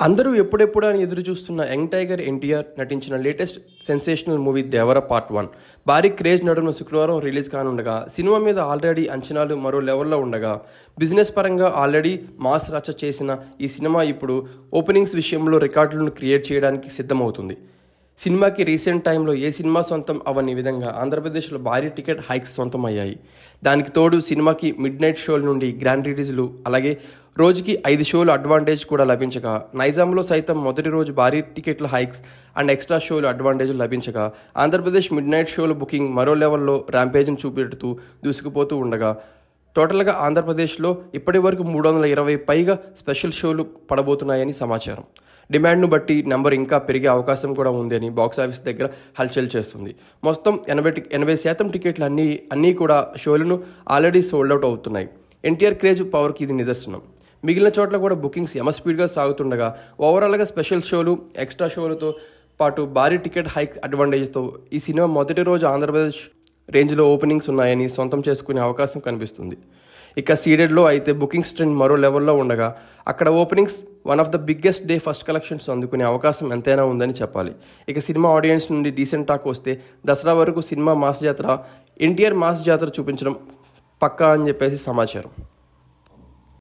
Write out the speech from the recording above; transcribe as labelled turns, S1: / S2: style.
S1: అందరూ ఎప్పుడెప్పుడు అని ఎదురు చూస్తున్న యంగ్ టైగర్ ఎన్టీఆర్ నటించిన లేటెస్ట్ సెన్సేషనల్ మూవీ దేవర పార్ట్ 1 భారీ క్రేజ్ నడుమ శుక్రవారం రిలీజ్ కానుండగా సినిమా మీద ఆల్రెడీ అంచనాలు మరో లెవెల్లో ఉండగా బిజినెస్ పరంగా ఆల్రెడీ మాస్ రచ్చ చేసిన ఈ సినిమా ఇప్పుడు ఓపెనింగ్స్ విషయంలో రికార్డులను క్రియేట్ చేయడానికి సిద్ధమవుతుంది. సినిమాకి రీసెంట్ టైంలో ఏ సినిమా సొంతం అవని విధంగా ఆంధ్రప్రదేశ్లో భారీ టికెట్ హైక్స్ సొంతం అయ్యాయి. దానికి తోడు సినిమాకి మిడ్ నైట్ షోల నుండి గ్రాండ్ రిలీజ్లు అలాగే రోజుకి 5 షోలు అడ్వాంటేజ్ కూడా లభించగా నైజాంలో సైతం మొదటి రోజు భారీ టికెట్ల హైక్స్ అండ్ ఎక్స్ట్రా షోలు అడ్వాంటేజ్లు లభించగా ఆంధ్రప్రదేశ్ మిడ్ నైట్ షోలు బుకింగ్ మరో లెవెల్లో ర్యాంపేజ్ను చూపెడుతూ దూసుకుపోతూ ఉండగా టోటల్గా ఆంధ్రప్రదేశ్లో ఇప్పటి వరకు 320 పైగా స్పెషల్ షోలు పడబోతున్నాయని సమాచారం. డిమాండ్ను బట్టి నెంబర్ ఇంకా పెరిగే అవకాశం కూడా ఉంది అని బాక్సాఫీస్ దగ్గర హల్చల్ చేస్తుంది. మొత్తం 80% టికెట్లు అన్నీ కూడా షోలను ఆల్రెడీ సోల్డ్ అవుట్ అవుతున్నాయి. ఎన్టీఆర్ క్రేజ్ పవర్కి ఇది నిదర్శనం. మిగిలిన చోట్ల కూడా బుకింగ్స్ స్పీడ్గా సాగుతుండగా ఓవరాల్గా స్పెషల్ షోలు ఎక్స్ట్రా షోలతో పాటు భారీ టికెట్ హైక్ అడ్వాంటేజ్తో ఈ సినిమా మొదటి రోజు ఆంధ్రప్రదేశ్ రేంజ్లో ఓపెనింగ్స్ ఉన్నాయని సొంతం చేసుకునే అవకాశం కనిపిస్తుంది. ఇక సీడెడ్లో అయితే బుకింగ్స్ ట్రెండ్ మరో లెవెల్లో ఉండగా అక్కడ openings one of the biggest day first collections అందుకునే అవకాశం ఎంతైనా ఉందని చెప్పాలి. ఇక సినిమా ఆడియన్స్ నుండి డీసెంట్ టాక్ వస్తే దసరా వరకు సినిమా మాస్ జాతర ఎన్టీఆర్ మాస్ జాతర చూపించడం పక్కా అని చెప్పేసి సమాచారం.